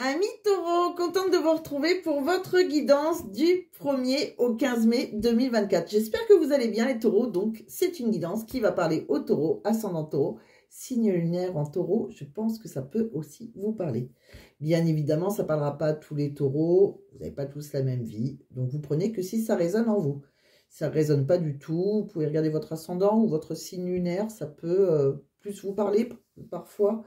Amis taureaux, contente de vous retrouver pour votre guidance du 1er au 15 mai 2024. J'espère que vous allez bien les taureaux. Donc, c'est une guidance qui va parler aux taureaux, ascendant taureau, signe lunaire en taureau. Je pense que ça peut aussi vous parler. Bien évidemment, ça ne parlera pas à tous les taureaux. Vous n'avez pas tous la même vie. Donc, vous prenez que si ça résonne en vous. Si ça ne résonne pas du tout, vous pouvez regarder votre ascendant ou votre signe lunaire. Ça peut plus vous parler parfois.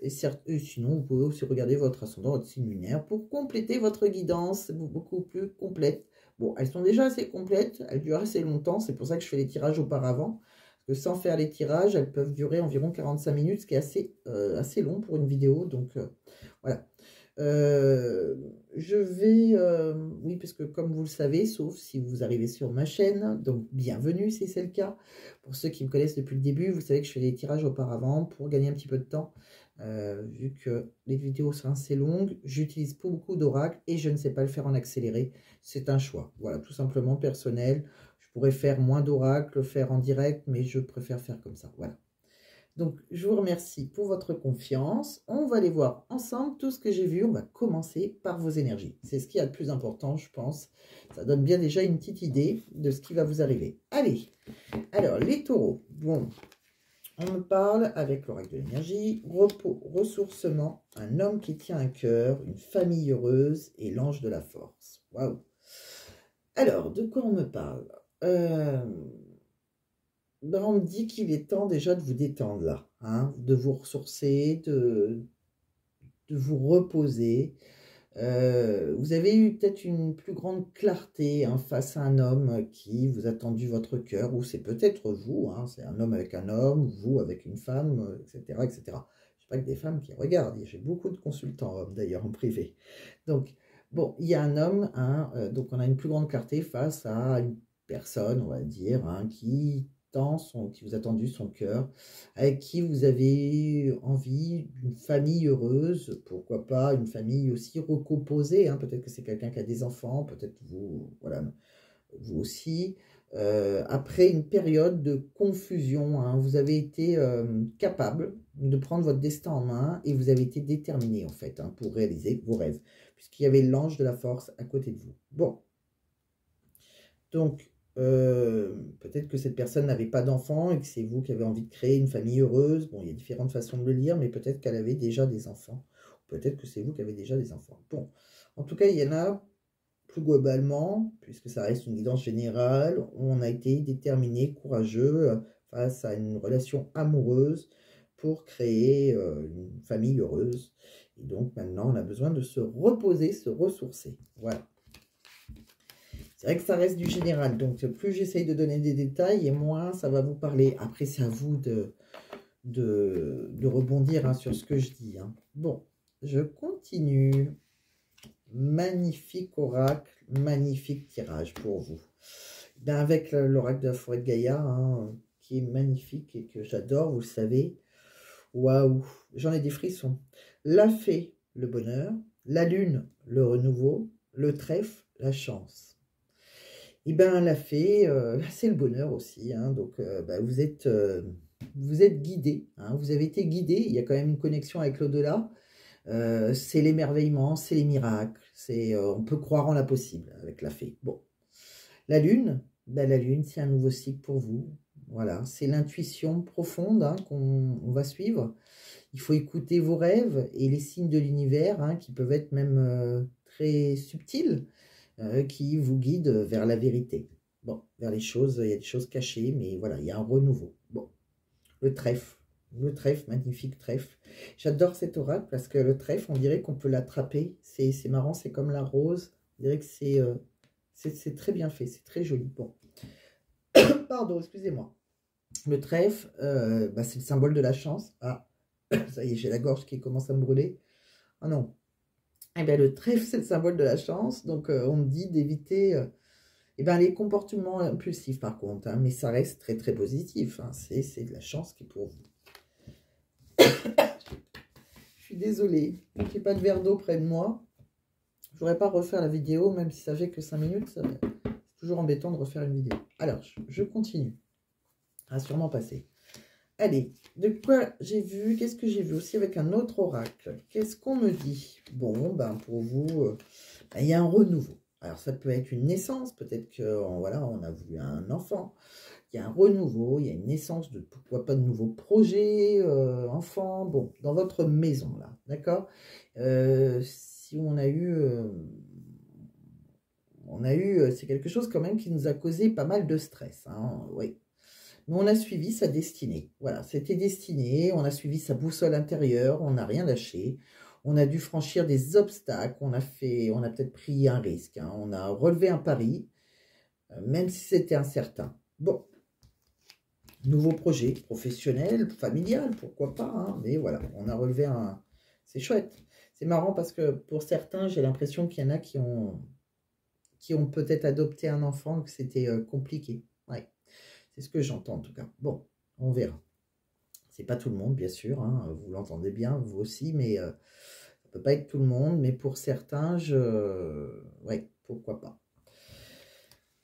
Et sinon, vous pouvez aussi regarder votre ascendant, votre signe lunaire pour compléter votre guidance beaucoup plus complète. Bon, elles sont déjà assez complètes, elles durent assez longtemps, c'est pour ça que je fais les tirages auparavant. Parce que sans faire les tirages, elles peuvent durer environ 45 minutes, ce qui est assez long pour une vidéo. Donc, voilà. Je vais, oui, parce que comme vous le savez, sauf si vous arrivez sur ma chaîne, donc bienvenue si c'est le cas. Pour ceux qui me connaissent depuis le début, vous savez que je fais des tirages auparavant pour gagner un petit peu de temps. Vu que les vidéos sont assez longues, j'utilise pas beaucoup d'oracles et je ne sais pas le faire en accéléré. C'est un choix, voilà, tout simplement personnel. Je pourrais faire moins d'oracles, le faire en direct, mais je préfère faire comme ça, voilà. Donc, je vous remercie pour votre confiance. On va aller voir ensemble tout ce que j'ai vu. On va commencer par vos énergies. C'est ce qu'il y a de plus important, je pense. Ça donne bien déjà une petite idée de ce qui va vous arriver. Allez, alors les taureaux. Bon, on me parle avec l'oracle de l'énergie. Repos, ressourcement, un homme qui tient un cœur, une famille heureuse et l'ange de la force. Waouh. Alors, de quoi on me parle on me dit qu'il est temps déjà de vous détendre là, hein, de vous ressourcer, de vous reposer. Vous avez eu peut-être une plus grande clarté hein, face à un homme qui vous a tendu votre cœur, ou c'est peut-être vous, hein, c'est un homme avec un homme, vous avec une femme, etc. etc. Je ne sais pas que des femmes qui regardent, j'ai beaucoup de consultants hommes d'ailleurs en privé. Donc, bon, il y a un homme, hein, donc on a une plus grande clarté face à une personne, on va dire, hein, qui vous a tendu son cœur, avec qui vous avez envie d'une famille heureuse, pourquoi pas une famille aussi recomposée, hein, peut-être que c'est quelqu'un qui a des enfants, peut-être vous, voilà, vous aussi. Après une période de confusion, hein, vous avez été capable de prendre votre destin en main et vous avez été déterminé en fait hein, pour réaliser vos rêves, puisqu'il y avait l'ange de la force à côté de vous. Bon, donc peut-être que cette personne n'avait pas d'enfant et que c'est vous qui avez envie de créer une famille heureuse. Bon, il y a différentes façons de le lire, mais peut-être qu'elle avait déjà des enfants. Peut-être que c'est vous qui avez déjà des enfants. Bon, en tout cas, il y en a plus globalement, puisque ça reste une guidance générale, on a été déterminé, courageux face à une relation amoureuse pour créer une famille heureuse. Et donc maintenant, on a besoin de se reposer, se ressourcer. Voilà. C'est vrai que ça reste du général, donc plus j'essaye de donner des détails et moins ça va vous parler. Après, c'est à vous de rebondir hein, sur ce que je dis. Hein. Bon, je continue. Magnifique oracle, magnifique tirage pour vous. Ben avec l'oracle de la forêt de Gaïa, hein, qui est magnifique et que j'adore, vous le savez. Waouh, j'en ai des frissons. La fée, le bonheur. La lune, le renouveau. Le trèfle, la chance. Et bien la fée, c'est le bonheur aussi. Hein, donc ben, vous êtes guidé. Hein, vous avez été guidé. Il y a quand même une connexion avec l'au-delà. C'est l'émerveillement, c'est les miracles. On peut croire en l'impossible avec la fée. Bon, la lune, ben la lune, c'est un nouveau cycle pour vous. Voilà, c'est l'intuition profonde hein, qu'on va suivre. Il faut écouter vos rêves et les signes de l'univers hein, qui peuvent être même très subtils. Qui vous guide vers la vérité. Bon, vers les choses, il y a des choses cachées, mais voilà, il y a un renouveau. Bon, le trèfle, magnifique trèfle. J'adore cet oracle parce que le trèfle, on dirait qu'on peut l'attraper. C'est marrant, c'est comme la rose. On dirait que c'est très bien fait, c'est très joli. Bon, pardon, excusez-moi. Le trèfle, bah, c'est le symbole de la chance. Ah, ça y est, j'ai la gorge qui commence à me brûler. Ah non. Eh bien, le trèfle, c'est le symbole de la chance. Donc, on me dit d'éviter les comportements impulsifs, par contre. Hein, mais ça reste très, très positif. Hein, c'est de la chance qui est pour vous. Je suis désolée. Je n'ai pas de verre d'eau près de moi. Je ne voudrais pas refaire la vidéo, même si ça fait que 5 minutes. C'est toujours embêtant de refaire une vidéo. Alors, je continue. Ça va sûrement passer. Allez, de quoi j'ai vu? Qu'est-ce que j'ai vu aussi avec un autre oracle? Qu'est-ce qu'on me dit? Bon, ben pour vous, il y a un renouveau. Alors ça peut être une naissance, peut-être que voilà, on a voulu un enfant. Il y a un renouveau, il y a une naissance de pourquoi pas de nouveaux projets, enfants, bon, dans votre maison là, d'accord? Si c'est quelque chose quand même qui nous a causé pas mal de stress, hein, oui. Mais on a suivi sa destinée. Voilà, c'était destiné, on a suivi sa boussole intérieure, on n'a rien lâché. On a dû franchir des obstacles, on a peut-être pris un risque, hein, on a relevé un pari, même si c'était incertain. Bon, nouveau projet professionnel, familial, pourquoi pas, hein, mais voilà, on a relevé un... C'est chouette. C'est marrant parce que pour certains, j'ai l'impression qu'il y en a qui ont peut-être adopté un enfant, que c'était compliqué. Ouais. C'est ce que j'entends en tout cas. Bon, on verra. C'est pas tout le monde, bien sûr. Hein, vous l'entendez bien, vous aussi, mais ça peut pas être tout le monde. Mais pour certains, ouais, pourquoi pas.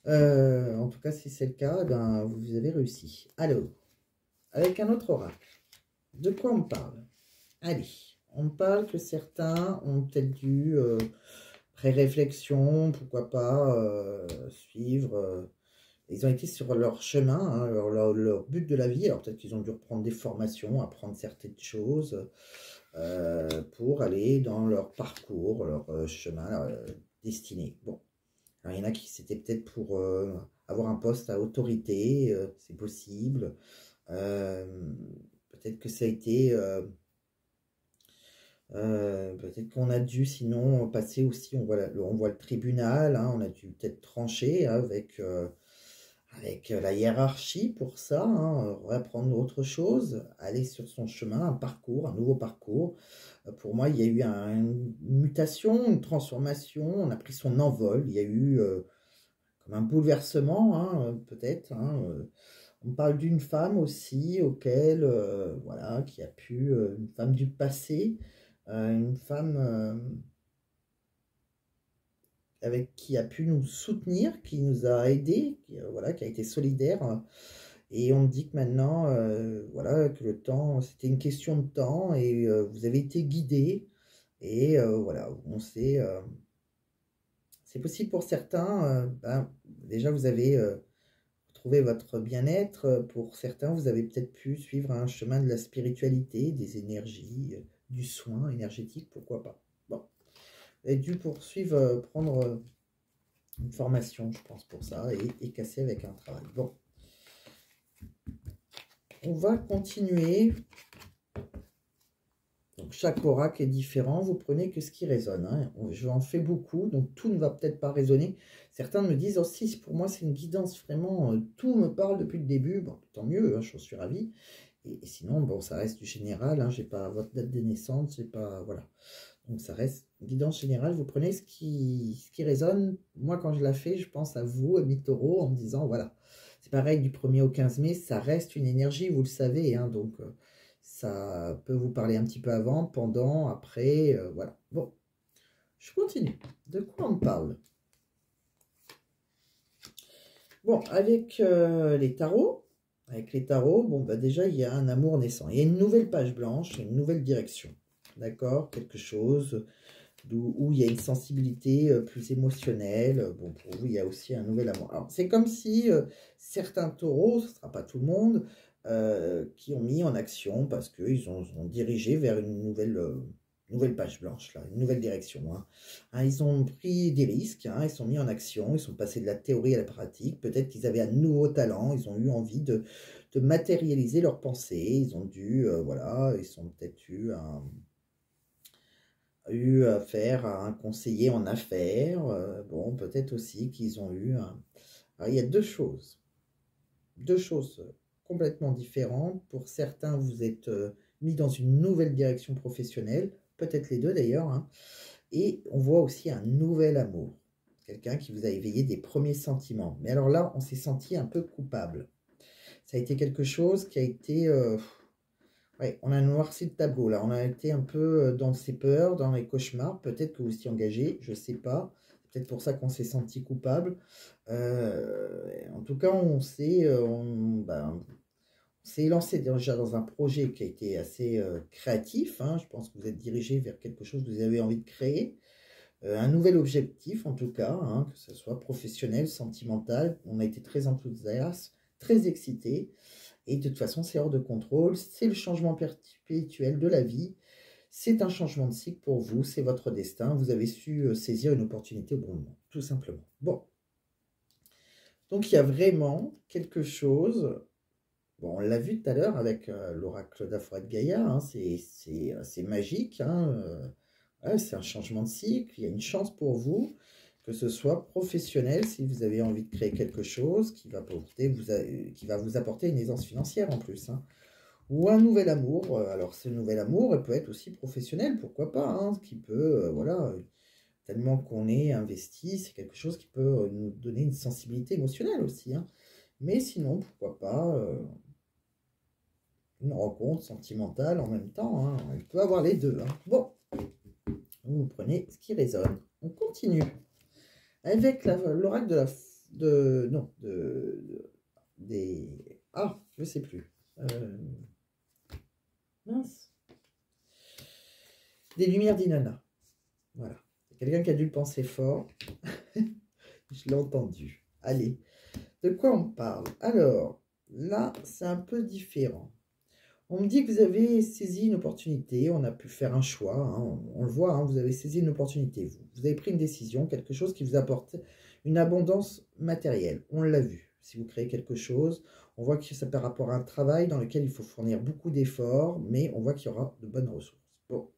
En tout cas, si c'est le cas, ben, vous avez réussi. Alors, avec un autre oracle, de quoi on parle? Allez, on parle que certains ont peut-être dû, pré-réflexion, pourquoi pas, suivre... Ils ont été sur leur chemin, hein, leur but de la vie. Alors peut-être qu'ils ont dû reprendre des formations, apprendre certaines choses pour aller dans leur parcours, leur chemin, leur destinée. Bon, alors il y en a qui c'était peut-être pour avoir un poste à autorité, c'est possible. Peut-être que ça a été... peut-être qu'on a dû sinon passer aussi, on voit le tribunal, hein, on a dû peut-être trancher avec la hiérarchie pour ça, hein, reprendre autre chose, aller sur son chemin, un nouveau parcours. Pour moi, il y a eu une mutation, une transformation, on a pris son envol, il y a eu comme un bouleversement, hein, peut-être. Hein, on parle d'une femme aussi auquel, voilà, qui a pu, une femme du passé, une femme avec qui a pu nous soutenir, qui nous a aidés, voilà, qui a été solidaire. Et on me dit que maintenant, voilà, que le temps, c'était une question de temps et vous avez été guidés. Et voilà, on sait, c'est possible pour certains, ben, déjà vous avez trouvé votre bien-être. Pour certains, vous avez peut-être pu suivre un chemin de la spiritualité, des énergies, du soin énergétique, pourquoi pas. Bon, vous avez dû poursuivre, prendre une formation, je pense, pour ça, et casser avec un travail. Bon. On va continuer. Donc, chaque oracle est différent. Vous prenez que ce qui résonne. Hein. Je en fais beaucoup, donc tout ne va peut-être pas résonner. Certains me disent aussi, pour moi, c'est une guidance vraiment. Tout me parle depuis le début. Bon, tant mieux, hein, je suis ravie. Et sinon, bon, ça reste du général. Hein, j'ai pas votre date de naissance, j'ai pas. Voilà. Donc, ça reste une guidance générale. Vous prenez ce qui résonne. Moi, quand je la fais, je pense à vous, amis taureaux, en me disant, voilà. C'est pareil, du 1er au 15 mai, ça reste une énergie, vous le savez. Hein, donc, ça peut vous parler un petit peu avant, pendant, après, voilà. Bon, je continue. De quoi on parle? Bon, avec les tarots, bon, bah déjà, il y a un amour naissant. Il y a une nouvelle page blanche, une nouvelle direction. D'accord? Quelque chose où il y a une sensibilité plus émotionnelle. Bon, pour vous, il y a aussi un nouvel amour. Alors, c'est comme si certains taureaux, ce ne sera pas tout le monde, qui ont mis en action parce qu'ils ont dirigé vers une nouvelle page blanche, là, une nouvelle direction. Hein. Hein, ils ont pris des risques, hein, ils sont mis en action, ils sont passés de la théorie à la pratique. Peut-être qu'ils avaient un nouveau talent, ils ont eu envie de matérialiser leurs pensées. Ils ont dû, voilà, ils ont peut-être eu affaire à un conseiller en affaires. Bon, peut-être aussi qu'ils ont eu un... Alors, il y a deux choses complètement différentes. Pour certains, vous êtes mis dans une nouvelle direction professionnelle, peut-être les deux d'ailleurs, hein. Et on voit aussi un nouvel amour, quelqu'un qui vous a éveillé des premiers sentiments. Mais alors là, on s'est senti un peu coupable. Ça a été quelque chose qui a été... ouais, on a noirci le tableau là, on a été un peu dans ses peurs, dans les cauchemars, peut-être que vous étiez engagé, je ne sais pas, peut-être pour ça qu'on s'est senti coupable. En tout cas, on s'est lancé déjà dans un projet qui a été assez créatif. Hein. Je pense que vous êtes dirigé vers quelque chose que vous avez envie de créer. Un nouvel objectif, en tout cas, hein, que ce soit professionnel, sentimental. On a été très enthousiaste, très excité. Et de toute façon, c'est hors de contrôle. C'est le changement perpétuel de la vie. C'est un changement de cycle pour vous. C'est votre destin. Vous avez su saisir une opportunité au bon moment, tout simplement. Bon. Donc, il y a vraiment quelque chose. Bon, on l'a vu tout à l'heure avec l'oracle d'Aphrodite Gaïa. Hein, c'est magique. Hein, ouais, c'est un changement de cycle. Il y a une chance pour vous, que ce soit professionnel, si vous avez envie de créer quelque chose qui va vous apporter une aisance financière en plus. Hein, ou un nouvel amour. Alors, ce nouvel amour, il peut être aussi professionnel, pourquoi pas. Hein, qui peut, voilà, tellement qu'on est investi, c'est quelque chose qui peut nous donner une sensibilité émotionnelle aussi. Hein. Mais sinon, pourquoi pas une rencontre sentimentale en même temps. Hein. Il peut avoir les deux. Hein. Bon, vous prenez ce qui résonne. On continue avec l'oracle des... Ah, je sais plus. Mince. Des lumières d'Inanna. Voilà. Quelqu'un qui a dû le penser fort. Je l'ai entendu. Allez, de quoi on parle? Alors, là, c'est un peu différent. On me dit que vous avez saisi une opportunité, on a pu faire un choix, hein, on le voit, hein, vous avez saisi une opportunité, vous avez pris une décision, quelque chose qui vous apporte une abondance matérielle, on l'a vu. Si vous créez quelque chose, on voit que ça par rapport à un travail dans lequel il faut fournir beaucoup d'efforts, mais on voit qu'il y aura de bonnes ressources. Bon.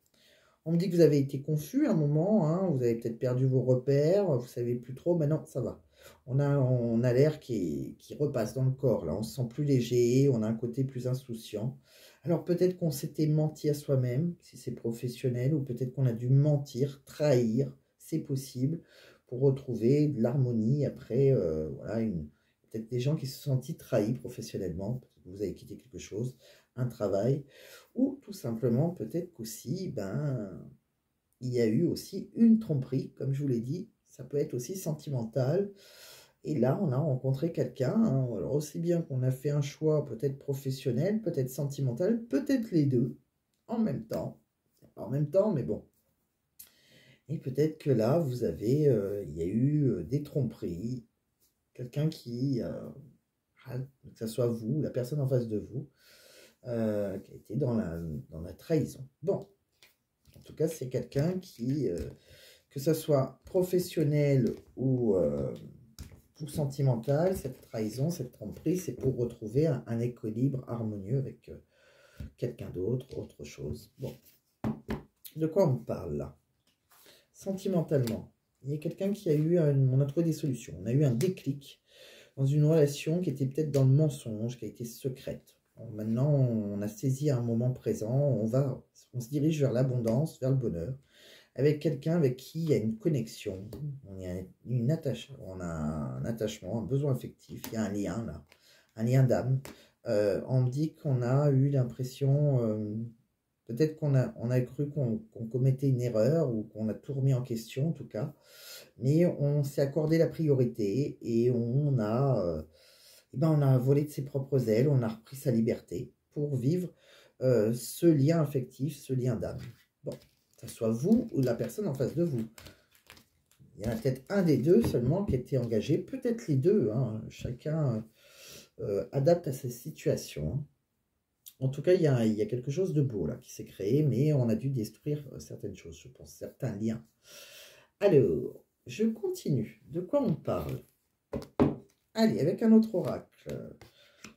On me dit que vous avez été confus à un moment, hein, vous avez peut-être perdu vos repères, vous ne savez plus trop, maintenant ça va. On a l'air qui repasse dans le corps, là, on se sent plus léger, on a un côté plus insouciant. Alors peut-être qu'on s'était menti à soi-même, si c'est professionnel, ou peut-être qu'on a dû mentir, trahir, c'est possible, pour retrouver de l'harmonie après, voilà, peut-être des gens qui se sont sentis trahis professionnellement, peut-être que vous avez quitté quelque chose, un travail, ou tout simplement peut-être qu'aussi, il y a eu aussi une tromperie, comme je vous l'ai dit, ça peut être aussi sentimental. Et là, on a rencontré quelqu'un, hein, alors aussi bien qu'on a fait un choix peut-être professionnel, peut-être sentimental, peut-être les deux, en même temps. Pas en même temps, mais bon. Et peut-être que là, vous avez, il y a eu des tromperies, quelqu'un que ce soit vous, la personne en face de vous, qui a été dans la trahison. Bon, en tout cas, c'est quelqu'un qui, que ce soit professionnel ou sentimental, cette trahison, cette tromperie, c'est pour retrouver un équilibre harmonieux avec quelqu'un d'autre, autre chose. Bon, de quoi on parle là? Sentimentalement, il y a quelqu'un qui a eu, on a trouvé des solutions, on a eu un déclic dans une relation qui était peut-être dans le mensonge, qui a été secrète. Bon, maintenant, on a saisi un moment présent, on se dirige vers l'abondance, vers le bonheur, avec quelqu'un avec qui il y a une connexion, on a un attachement, un besoin affectif, il y a un lien là, un lien d'âme. On me dit qu'on a eu l'impression, peut-être qu'on a cru qu'on commettait une erreur ou qu'on a tout remis en question en tout cas, mais on s'est accordé la priorité et on a volé de ses propres ailes, on a repris sa liberté pour vivre ce lien affectif, ce lien d'âme. Bon, que ce soit vous ou la personne en face de vous. Il y en a peut-être un des deux seulement qui était engagé, peut-être les deux, hein. Chacun adapte à sa situation. Hein. En tout cas, il y a quelque chose de beau là qui s'est créé, mais on a dû détruire certaines choses, je pense, certains liens. Alors, je continue. De quoi on parle? Allez, avec un autre oracle.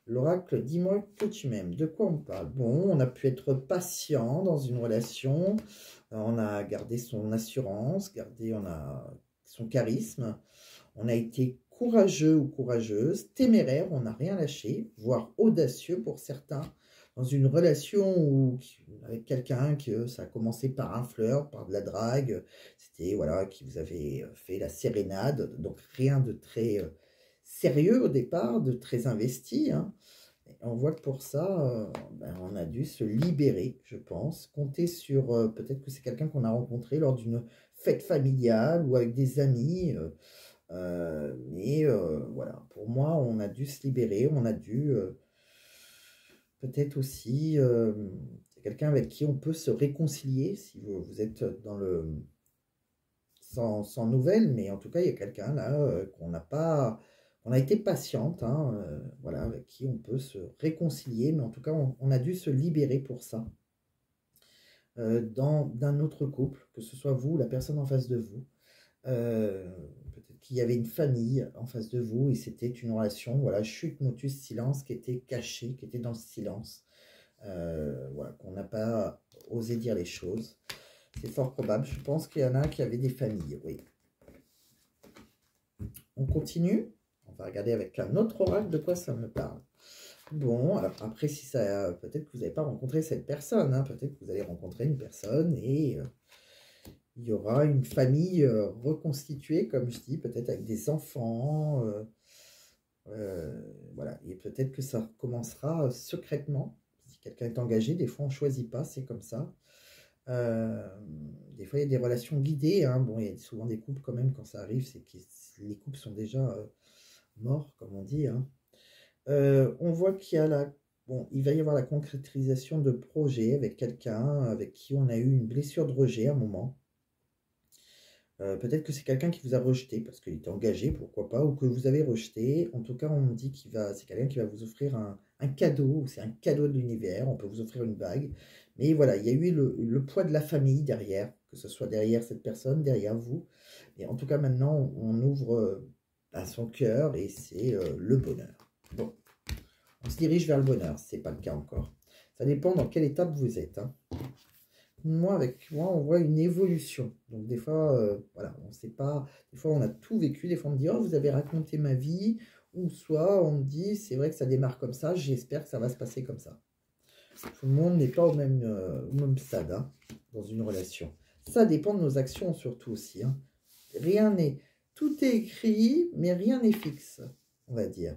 L'oracle, dis-moi que tu m'aimes. De quoi on parle? Bon, on a pu être patient dans une relation. On a gardé son assurance, on a son charisme. On a été courageux ou courageuse, téméraire, on n'a rien lâché, voire audacieux pour certains. Dans une relation avec quelqu'un que ça a commencé par un flirt, par de la drague, c'était voilà, qui vous avait fait la sérénade, donc rien de très sérieux au départ, de très investi. Hein. Et on voit que pour ça, on a dû se libérer, je pense. Compter sur, peut-être que c'est quelqu'un qu'on a rencontré lors d'une fête familiale ou avec des amis. Mais voilà, pour moi, on a dû se libérer, on a dû peut-être aussi quelqu'un avec qui on peut se réconcilier, si vous êtes dans le... sans nouvelles, mais en tout cas, il y a quelqu'un là qu'on n'a pas... On a été patiente, hein, voilà, avec qui on peut se réconcilier, mais en tout cas, on a dû se libérer pour ça. D'un autre couple, que ce soit vous ou la personne en face de vous. Peut-être qu'il y avait une famille en face de vous et c'était une relation, voilà, chute, motus, silence, qui était cachée, qui était dans le silence. Voilà, qu'on n'a pas osé dire les choses. C'est fort probable. Je pense qu'il y en a qui avaient des familles, oui. On continue. On va regarder avec un autre oracle de quoi ça me parle. Bon, alors après, si ça, peut-être que vous n'avez pas rencontré cette personne, hein, peut-être que vous allez rencontrer une personne et il y aura une famille reconstituée, comme je dis, peut-être avec des enfants, voilà, et peut-être que ça commencera secrètement. Si quelqu'un est engagé, des fois on ne choisit pas, c'est comme ça. Des fois il y a des relations guidées, hein. Bon, il y a souvent des couples quand même, quand ça arrive, c'est que les couples sont déjà morts, comme on dit, hein. On voit qu'il y a bon, il va y avoir la concrétisation de projets avec quelqu'un avec qui on a eu une blessure de rejet à un moment. Peut-être que c'est quelqu'un qui vous a rejeté parce qu'il était engagé, pourquoi pas, ou que vous avez rejeté. En tout cas, on me dit c'est quelqu'un qui va vous offrir un cadeau, c'est un cadeau de l'univers, on peut vous offrir une bague. Mais voilà, il y a eu le poids de la famille derrière, que ce soit derrière cette personne, derrière vous. Et en tout cas, maintenant, on ouvre à son cœur et c'est le bonheur. Bon, on se dirige vers le bonheur, c'est pas le cas encore. Ça dépend dans quelle étape vous êtes, hein. Moi, avec moi, on voit une évolution. Donc, des fois, voilà, on ne sait pas. Des fois, on a tout vécu. Des fois, on me dit, oh, vous avez raconté ma vie. Ou soit, on me dit, c'est vrai que ça démarre comme ça. J'espère que ça va se passer comme ça. Tout le monde n'est pas au même stade, hein, dans une relation. Ça dépend de nos actions, surtout aussi, hein. Rien n'est... Tout est écrit, mais rien n'est fixe, on va dire.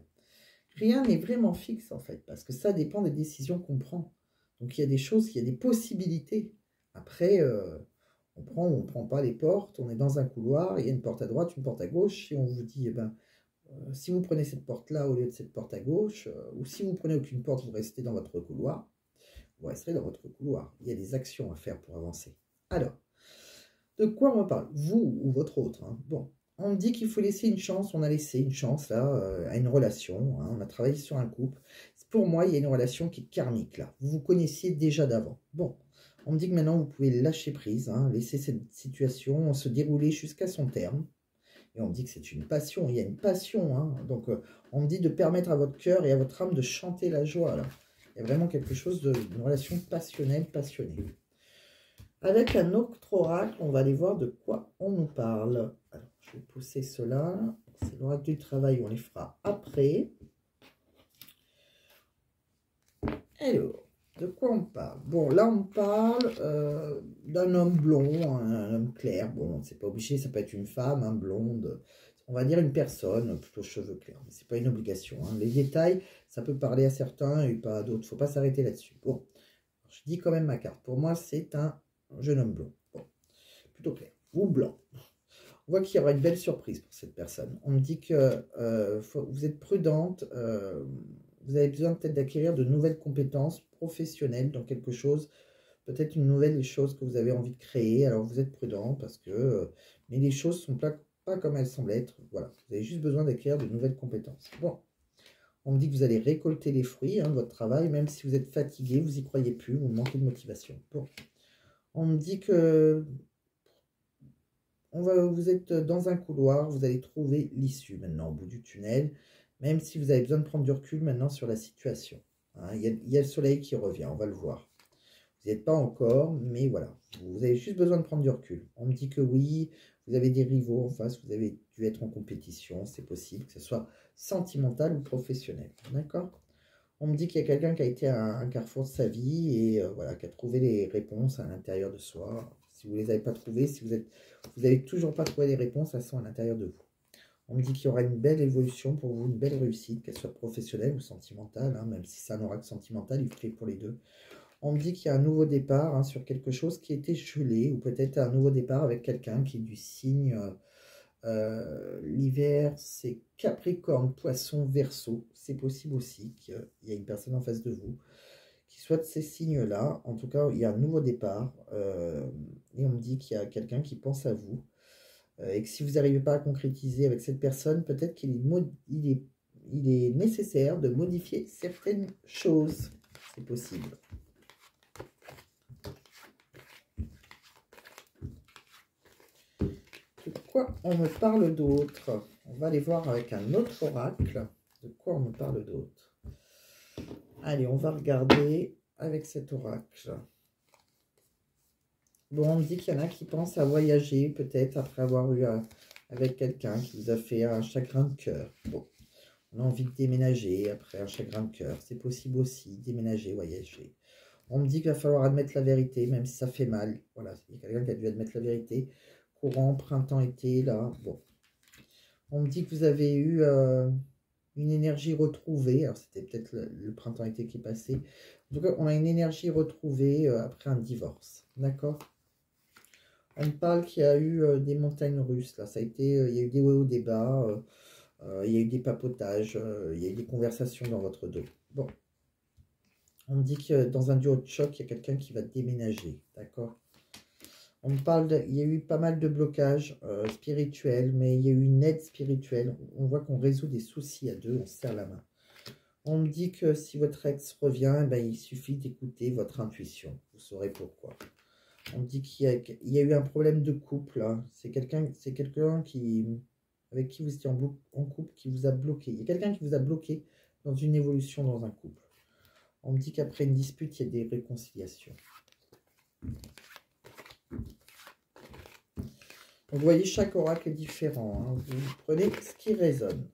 Rien n'est vraiment fixe, en fait, parce que ça dépend des décisions qu'on prend. Donc, il y a des choses, il y a des possibilités. Après, on prend ou on ne prend pas les portes, on est dans un couloir, il y a une porte à droite, une porte à gauche, et on vous dit, eh ben, si vous prenez cette porte-là au lieu de cette porte à gauche, ou si vous prenez aucune porte, vous restez dans votre couloir, vous resterez dans votre couloir. Il y a des actions à faire pour avancer. Alors, de quoi on parle? Vous ou votre autre, hein. Bon, on me dit qu'il faut laisser une chance, on a laissé une chance là à une relation, hein, on a travaillé sur un couple. Pour moi, il y a une relation qui est karmique là, vous vous connaissiez déjà d'avant. Bon, on me dit que maintenant vous pouvez lâcher prise, hein, laisser cette situation se dérouler jusqu'à son terme. Et on me dit que c'est une passion, il y a une passion, hein. Donc on me dit de permettre à votre cœur et à votre âme de chanter la joie là. Il y a vraiment quelque chose d'une relation passionnelle, passionnée. Avec un autre oracle, on va aller voir de quoi on nous parle. Alors, je vais pousser cela. C'est l'oracle du travail, on les fera après. Alors, de quoi on parle? Bon, là, on parle d'un homme blond, un homme clair. Bon, c'est pas obligé, ça peut être une femme, un blonde. On va dire une personne, plutôt cheveux clairs. Mais c'est pas une obligation, hein. Les détails, ça peut parler à certains et pas à d'autres. Il ne faut pas s'arrêter là-dessus. Bon, je dis quand même ma carte. Pour moi, c'est un jeune homme blond. Bon, plutôt clair. Ou blanc. On voit qu'il y aura une belle surprise pour cette personne. On me dit que vous êtes prudente. Vous avez besoin peut-être d'acquérir de nouvelles compétences professionnelles dans quelque chose. Peut-être une nouvelle chose que vous avez envie de créer. Alors vous êtes prudent parce que... mais les choses ne sont pas comme elles semblent être. Voilà. Vous avez juste besoin d'acquérir de nouvelles compétences. Bon. On me dit que vous allez récolter les fruits, hein, de votre travail. Même si vous êtes fatigué, vous n'y croyez plus, vous manquez de motivation. Bon. On me dit que vous êtes dans un couloir, vous allez trouver l'issue maintenant au bout du tunnel, même si vous avez besoin de prendre du recul maintenant sur la situation. Hein, il y a le soleil qui revient, on va le voir. Vous n'y êtes pas encore, mais voilà, vous avez juste besoin de prendre du recul. On me dit que oui, vous avez des rivaux en face, vous avez dû être en compétition, c'est possible, que ce soit sentimental ou professionnel. D'accord? On me dit qu'il y a quelqu'un qui a été à un carrefour de sa vie et voilà, qui a trouvé les réponses à l'intérieur de soi. Si vous ne les avez pas trouvées, si vous n'avez toujours pas trouvé les réponses, elles sont à l'intérieur de vous. On me dit qu'il y aura une belle évolution pour vous, une belle réussite, qu'elle soit professionnelle ou sentimentale, hein, même si c'est un oracle sentimental, il fait pour les deux. On me dit qu'il y a un nouveau départ, hein, sur quelque chose qui était gelé, ou peut-être un nouveau départ avec quelqu'un qui est du signe... l'hiver, c'est Capricorne, Poisson, Verseau. C'est possible aussi qu'il y ait une personne en face de vous qui soit de ces signes-là. En tout cas, il y a un nouveau départ. Et on me dit qu'il y a quelqu'un qui pense à vous. Et que si vous n'arrivez pas à concrétiser avec cette personne, peut-être il est nécessaire de modifier certaines choses. C'est possible. De quoi on me parle d'autre? On va aller voir avec un autre oracle. De quoi on me parle d'autre? Allez, on va regarder avec cet oracle. Bon, on me dit qu'il y en a qui pensent à voyager, peut-être après avoir eu avec quelqu'un qui vous a fait un chagrin de cœur. Bon, on a envie de déménager après un chagrin de cœur. C'est possible aussi, déménager, voyager. On me dit qu'il va falloir admettre la vérité, même si ça fait mal. Voilà, il y a quelqu'un qui a dû admettre la vérité. Courant, printemps, été, là, bon. On me dit que vous avez eu une énergie retrouvée. Alors, c'était peut-être le printemps-été qui est passé. En tout cas, on a une énergie retrouvée après un divorce. D'accord? On me parle qu'il y a eu des montagnes russes. Là, ça a été, il y a eu des hauts, des bas. Il y a eu des papotages. Il y a eu des conversations dans votre dos. Bon. On me dit que dans un duo de choc, il y a quelqu'un qui va déménager. D'accord? On me parle, il y a eu pas mal de blocages spirituels, mais il y a eu une aide spirituelle. On voit qu'on résout des soucis à deux, on se serre la main. On me dit que si votre ex revient, ben, il suffit d'écouter votre intuition. Vous saurez pourquoi. On me dit qu'il y a eu un problème de couple. Hein. C'est quelqu'un avec qui vous étiez en couple qui vous a bloqué. Il y a quelqu'un qui vous a bloqué dans une évolution dans un couple. On me dit qu'après une dispute, il y a des réconciliations. Donc, vous voyez, chaque oracle est différent. Hein. Vous prenez ce qui résonne.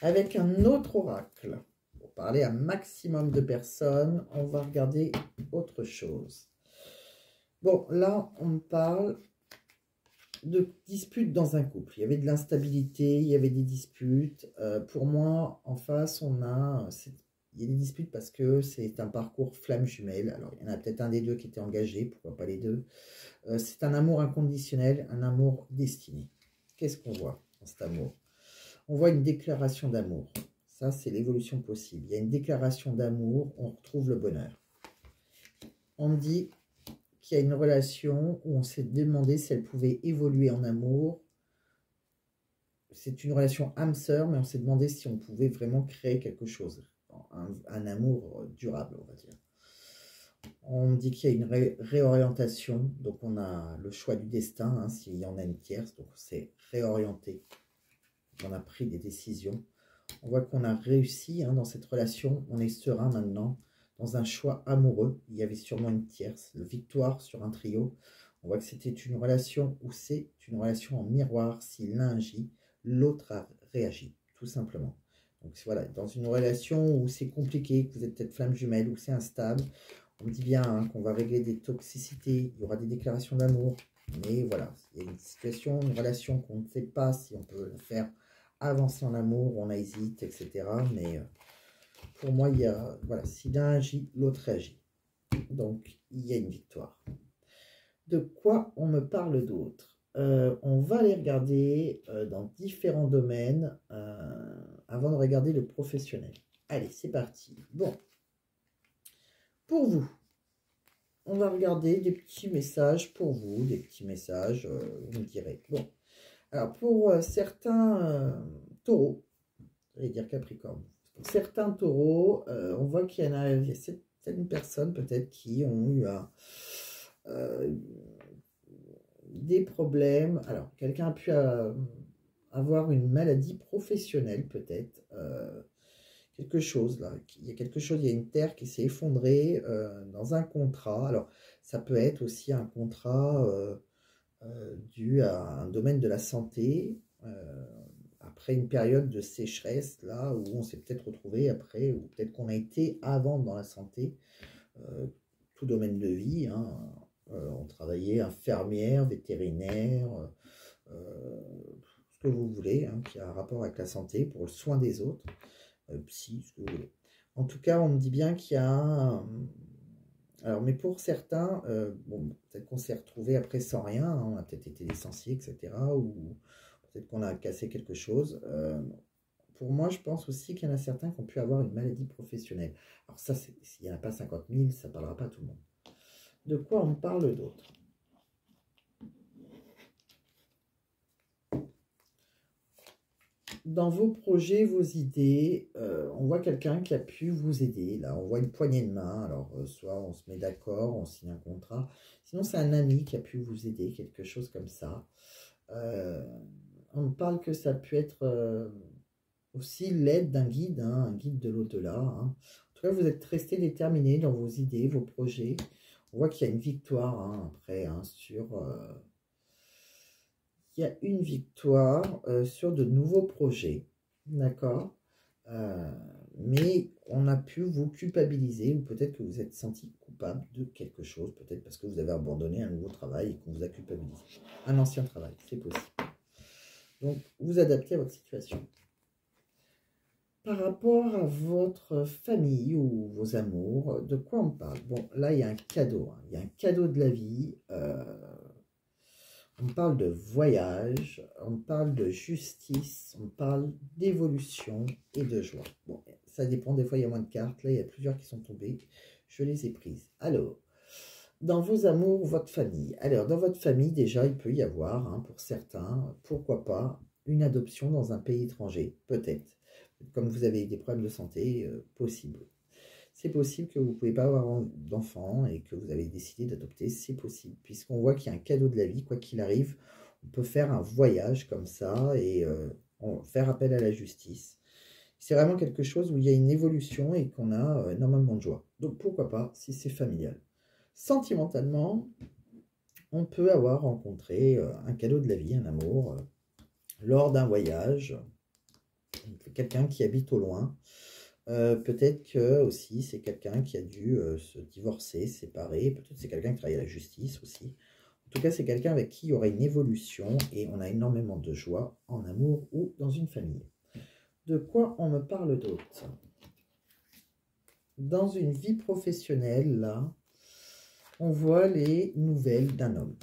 Avec un autre oracle, pour parler à un maximum de personnes, on va regarder autre chose. Bon, là, on me parle de disputes dans un couple. Il y avait de l'instabilité, il y avait des disputes. Pour moi, en face, il y a des disputes parce que c'est un parcours flamme jumelle. Alors, il y en a peut-être un des deux qui était engagé, pourquoi pas les deux. C'est un amour inconditionnel, un amour destiné. Qu'est-ce qu'on voit dans cet amour? On voit une déclaration d'amour. Ça, c'est l'évolution possible. Il y a une déclaration d'amour, on retrouve le bonheur. On me dit qu'il y a une relation où on s'est demandé si elle pouvait évoluer en amour. C'est une relation âme-sœur, mais on s'est demandé si on pouvait vraiment créer quelque chose. Un amour durable, on va dire. On me dit qu'il y a une réorientation, donc on a le choix du destin, hein, s'il y en a une tierce, donc c'est réorienté. On a pris des décisions. On voit qu'on a réussi dans cette relation, on est serein maintenant, dans un choix amoureux. Il y avait sûrement une tierce, le victoire sur un trio. On voit que c'était une relation où c'est une relation en miroir. Si l'un agit, l'autre a réagi, tout simplement. Donc voilà, dans une relation où c'est compliqué, que vous êtes peut-être flamme jumelle, où c'est instable, on me dit bien qu'on va régler des toxicités, il y aura des déclarations d'amour. Mais voilà, il y a une situation, une relation qu'on ne sait pas si on peut le faire avancer en amour, on hésite, etc. Mais pour moi, il y a, voilà, si l'un agit, l'autre agit. Donc, il y a une victoire. De quoi on me parle d'autre? On va aller regarder dans différents domaines avant de regarder le professionnel. Allez, c'est parti. Bon, pour vous, on va regarder des petits messages pour vous, des petits messages, vous me direz. Bon, alors pour certains taureaux, je vais dire Capricorne, pour certains taureaux, on voit qu'il y en a certaines personnes peut-être qui ont eu des problèmes. Alors, quelqu'un a pu avoir une maladie professionnelle peut-être, quelque chose là, il y a quelque chose, il y a une terre qui s'est effondrée dans un contrat. Alors, ça peut être aussi un contrat dû à un domaine de la santé, après une période de sécheresse, là, où on s'est peut-être retrouvé après, ou peut-être qu'on a été avant dans la santé, tout domaine de vie, hein, on travaillait infirmière, vétérinaire, ce que vous voulez, hein, qui a un rapport avec la santé, pour le soin des autres, psy, ce que vous voulez. En tout cas, on me dit bien qu'il y a alors, mais pour certains, bon, peut-être qu'on s'est retrouvé après sans rien, hein, on a peut-être été licencié, etc. Ou peut-être qu'on a cassé quelque chose. pour moi, je pense aussi qu'il y en a certains qui ont pu avoir une maladie professionnelle. Alors ça, s'il n'y en a pas 50 000, ça ne parlera pas à tout le monde. De quoi on parle d'autre? Dans vos projets, vos idées, on voit quelqu'un qui a pu vous aider. Là, on voit une poignée de main. Alors, soit on se met d'accord, on signe un contrat. Sinon, c'est un ami qui a pu vous aider, quelque chose comme ça. On parle que ça a pu être aussi l'aide d'un guide, hein, un guide de l'au-delà. Hein. En tout cas, vous êtes resté déterminé dans vos idées, vos projets. On voit qu'il y a une victoire hein, après hein, sur... il y a une victoire sur de nouveaux projets, d'accord, mais on a pu vous culpabiliser, ou peut-être que vous êtes senti coupable de quelque chose, peut-être parce que vous avez abandonné un nouveau travail et qu'on vous a culpabilisé. Un ancien travail, c'est possible. Donc, vous adaptez à votre situation. Par rapport à votre famille ou vos amours, de quoi on parle? Bon, là, il y a un cadeau, hein. Il y a un cadeau de la vie. On parle de voyage, on parle de justice, on parle d'évolution et de joie. Bon, ça dépend, des fois il y a moins de cartes. Là, il y a plusieurs qui sont tombées. Je les ai prises. Alors, dans vos amours, votre famille. Alors, dans votre famille, déjà, il peut y avoir, hein, pour certains, pourquoi pas, une adoption dans un pays étranger. Peut-être. Comme vous avez des problèmes de santé, possible. C'est possible que vous ne pouvez pas avoir d'enfant et que vous avez décidé d'adopter, c'est possible. Puisqu'on voit qu'il y a un cadeau de la vie, quoi qu'il arrive, on peut faire un voyage comme ça et faire appel à la justice. C'est vraiment quelque chose où il y a une évolution et qu'on a énormément de joie. Donc pourquoi pas, si c'est familial. Sentimentalement, on peut avoir rencontré un cadeau de la vie, un amour, lors d'un voyage. Quelqu'un qui habite au loin. Peut-être que aussi c'est quelqu'un qui a dû se divorcer, se séparer, peut-être c'est quelqu'un qui travaille à la justice aussi. En tout cas, c'est quelqu'un avec qui il y aura une évolution et on a énormément de joie en amour ou dans une famille. De quoi on me parle d'autre? Dans une vie professionnelle, là, on voit les nouvelles d'un homme.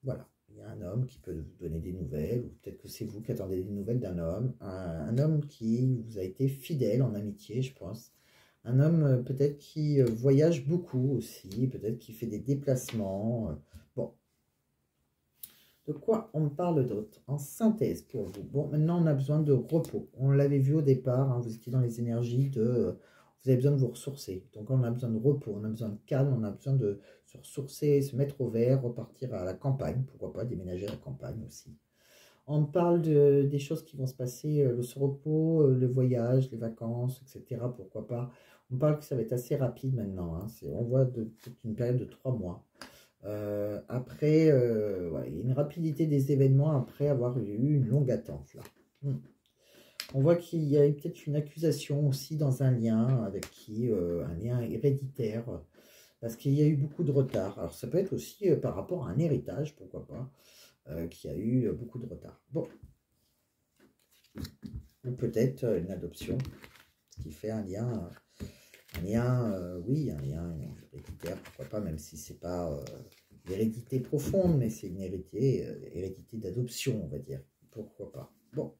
Voilà. Il y a un homme qui peut vous donner des nouvelles, ou peut-être que c'est vous qui attendez des nouvelles d'un homme. Un homme qui vous a été fidèle en amitié, je pense. Un homme peut-être qui voyage beaucoup aussi, peut-être qui fait des déplacements. Bon. De quoi on parle d'autre? En synthèse pour vous. Bon, maintenant on a besoin de repos. On l'avait vu au départ, hein, vous étiez dans les énergies de... vous avez besoin de vous ressourcer. Donc on a besoin de repos, on a besoin de calme, on a besoin de se ressourcer, se mettre au vert, repartir à la campagne. Pourquoi pas déménager à la campagne aussi. On parle des choses qui vont se passer, le repos, le voyage, les vacances, etc. Pourquoi pas. On parle que ça va être assez rapide maintenant. Hein. On voit toute une période de 3 mois. Après, ouais, il y a une rapidité des événements après avoir eu une longue attente. Là. On voit qu'il y a peut-être une accusation aussi dans un lien avec qui, un lien héréditaire, parce qu'il y a eu beaucoup de retard. Alors ça peut être aussi par rapport à un héritage, pourquoi pas, qui a eu beaucoup de retard. Bon. Ou peut-être une adoption qui fait un lien, oui, un lien héréditaire, pourquoi pas, même si c'est pas l'hérédité profonde, mais c'est une hérédité d'adoption, on va dire. Pourquoi pas. Bon.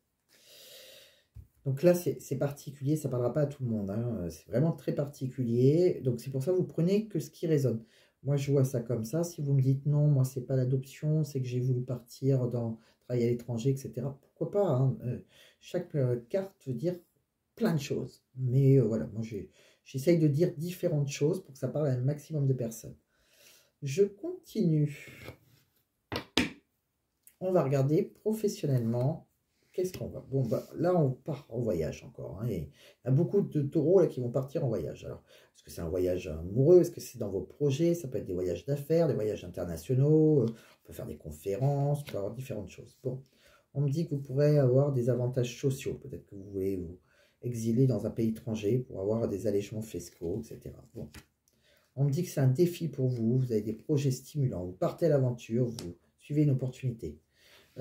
Donc là, c'est particulier, ça ne parlera pas à tout le monde. Hein. C'est vraiment très particulier. Donc c'est pour ça que vous prenez que ce qui résonne. Moi, je vois ça comme ça. Si vous me dites non, moi, c'est pas l'adoption, c'est que j'ai voulu partir travailler à l'étranger, etc. Pourquoi pas hein. Chaque carte veut dire plein de choses. Mais voilà, moi, j'essaye de dire différentes choses pour que ça parle à un maximum de personnes. Je continue. On va regarder professionnellement. Qu'est-ce qu'on va? Bon, bah, là, on part en voyage encore. Hein, et il y a beaucoup de taureaux là, qui vont partir en voyage. Alors, est-ce que c'est un voyage amoureux? Est-ce que c'est dans vos projets? Ça peut être des voyages d'affaires, des voyages internationaux. On peut faire des conférences, on peut avoir différentes choses. Bon, on me dit que vous pourrez avoir des avantages sociaux. Peut-être que vous voulez vous exiler dans un pays étranger pour avoir des allègements fiscaux, etc. Bon. On me dit que c'est un défi pour vous. Vous avez des projets stimulants. Vous partez à l'aventure, vous suivez une opportunité.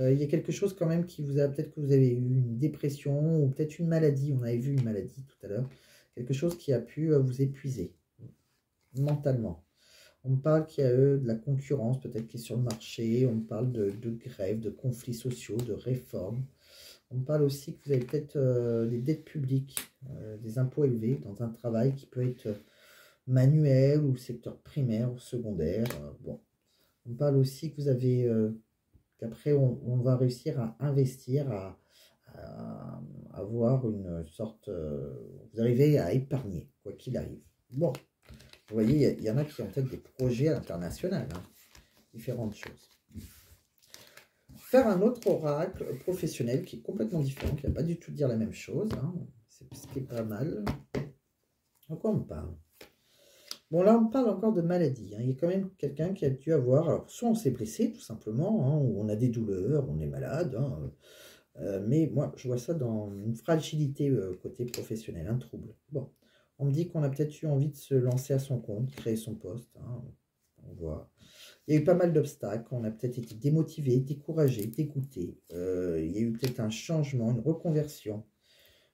Il y a quelque chose quand même qui vous a, peut-être que vous avez eu une dépression ou peut-être une maladie, on avait vu une maladie tout à l'heure, quelque chose qui a pu vous épuiser mentalement. On me parle qu'il y a de la concurrence peut-être qui est sur le marché, on me parle de grèves, de conflits sociaux, de réformes. On me parle aussi que vous avez peut-être des dettes publiques, des impôts élevés dans un travail qui peut être manuel ou secteur primaire ou secondaire. Bon, on me parle aussi que vous avez, qu'après on va réussir à investir, à avoir une sorte, vous arrivez à épargner, quoi qu'il arrive. Bon, vous voyez, il y en a qui ont peut-être des projets à l'international, hein, différentes choses. Faire un autre oracle professionnel qui est complètement différent, qui ne va pas du tout dire la même chose, hein, c'est ce qui est pas mal. De quoi on parle? Bon, là, on parle encore de maladie, hein. Il y a quand même quelqu'un qui a dû avoir, alors soit on s'est blessé tout simplement, hein, ou on a des douleurs, on est malade, hein, mais moi, je vois ça dans une fragilité côté professionnel, un trouble. Bon, on me dit qu'on a peut-être eu envie de se lancer à son compte, créer son poste, hein, on voit. Il y a eu pas mal d'obstacles, on a peut-être été démotivé, découragé, dégoûté. Il y a eu peut-être un changement, une reconversion.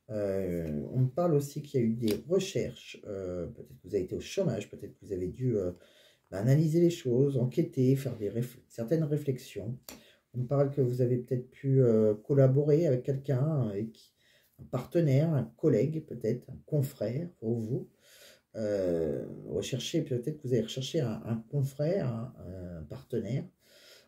On me parle aussi qu'il y a eu des recherches. Peut-être que vous avez été au chômage, peut-être que vous avez dû analyser les choses, enquêter, faire certaines réflexions. On me parle que vous avez peut-être pu collaborer avec quelqu'un, un partenaire, un collègue peut-être, un confrère pour vous. Peut-être que vous avez recherché un confrère, un partenaire.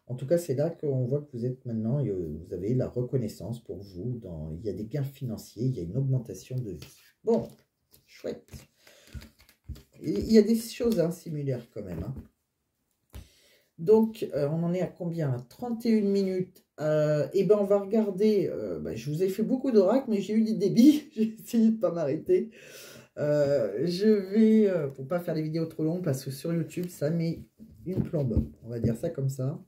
En tout cas, c'est là qu'on voit que vous êtes maintenant, vous avez la reconnaissance pour vous. Il y a des gains financiers, il y a une augmentation de vie. Bon, chouette. Il y a des choses similaires quand même. Hein. Donc, on en est à combien? À 31 minutes. Et ben, on va regarder. Je vous ai fait beaucoup d'oracles, mais j'ai eu des débits. J'ai essayé de ne pas m'arrêter. Je vais, pour pas faire des vidéos trop longues, parce que sur YouTube, ça met une plombe. On va dire ça comme ça.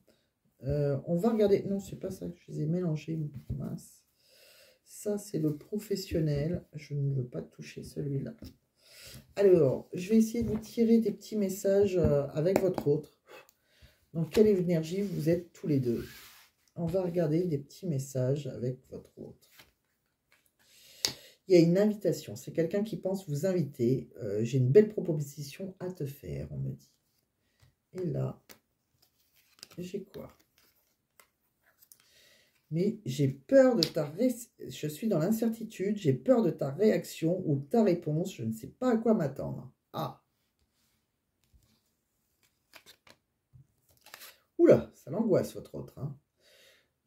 On va regarder. Non, c'est pas ça. Je les ai mélangés. Mince. Ça, c'est le professionnel. Je ne veux pas toucher celui-là. Alors, je vais essayer de vous tirer des petits messages avec votre autre. Dans quelle énergie vous êtes tous les deux? On va regarder des petits messages avec votre autre. Il y a une invitation. C'est quelqu'un qui pense vous inviter. J'ai une belle proposition à te faire, on me dit. Et là, j'ai quoi? Mais j'ai peur de je suis dans l'incertitude, j'ai peur de ta réaction ou ta réponse, je ne sais pas à quoi m'attendre. Ah. Oula, ça l'angoisse votre autre. Hein.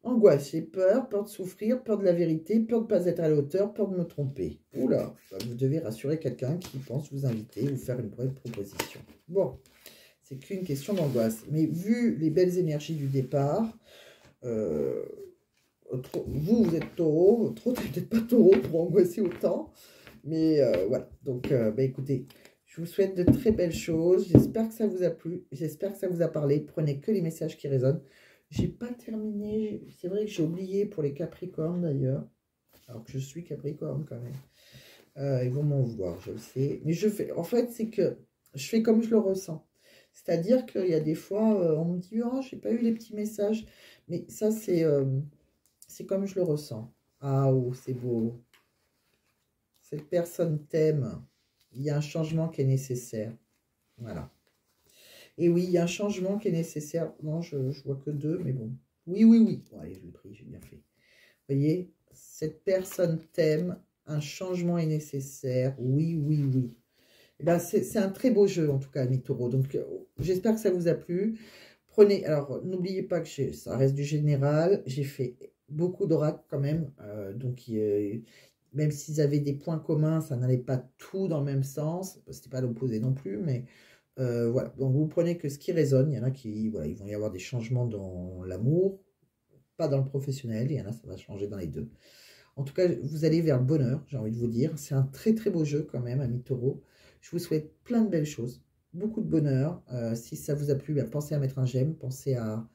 Angoisse, j'ai peur, peur de souffrir, peur de la vérité, peur de ne pas être à la hauteur, peur de me tromper. Oula, vous devez rassurer quelqu'un qui pense vous inviter, vous faire une vraie proposition. Bon, c'est qu'une question d'angoisse. Mais vu les belles énergies du départ, vous êtes taureau, votre autre n'est peut-être pas taureau pour angoisser autant. Mais voilà, donc écoutez, je vous souhaite de très belles choses. J'espère que ça vous a plu, j'espère que ça vous a parlé. Prenez que les messages qui résonnent. J'ai pas terminé, c'est vrai que j'ai oublié pour les Capricornes d'ailleurs. Alors que je suis Capricorne quand même. Ils vont m'en vouloir, je le sais. Mais je fais, en fait, c'est que je fais comme je le ressens. C'est-à-dire qu'il y a des fois, on me dit, oh, j'ai pas eu les petits messages. Mais ça, c'est comme je le ressens. Ah, oh, c'est beau. Cette personne t'aime. Il y a un changement qui est nécessaire. Voilà. Et oui, il y a un changement qui est nécessaire. Non, je vois que 2, mais bon. Oui, oui, oui. Bon, allez, je l'ai pris, j'ai bien fait. Vous voyez, cette personne t'aime. Un changement est nécessaire. Oui, oui, oui. Et ben, c'est un très beau jeu, en tout cas, amis taureaux. Donc, j'espère que ça vous a plu. Prenez, alors, n'oubliez pas que ça reste du général. J'ai fait beaucoup d'oracles quand même. Donc, même s'ils avaient des points communs, ça n'allait pas tout dans le même sens. C'était pas l'opposé non plus, mais voilà. Donc, vous prenez que ce qui résonne. Il y en a qui, voilà, ils vont y avoir des changements dans l'amour, pas dans le professionnel. Il y en a, ça va changer dans les deux. En tout cas, vous allez vers le bonheur, j'ai envie de vous dire. C'est un très, très beau jeu quand même, amis taureaux. Je vous souhaite plein de belles choses, beaucoup de bonheur. Si ça vous a plu, pensez à mettre un j'aime, pensez à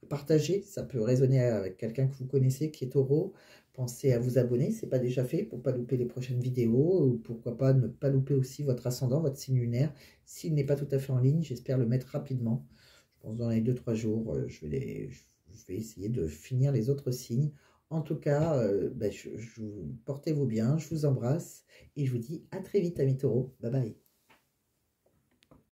partager. Ça peut résonner avec quelqu'un que vous connaissez qui est taureau. Pensez à vous abonner, ce n'est pas déjà fait, pour ne pas louper les prochaines vidéos. Ou pourquoi pas ne pas louper aussi votre ascendant, votre signe lunaire. S'il n'est pas tout à fait en ligne, j'espère le mettre rapidement. Je pense dans les 2-3 jours, je vais essayer de finir les autres signes. En tout cas, portez-vous bien, je vous embrasse et je vous dis à très vite, amis taureaux. Bye bye.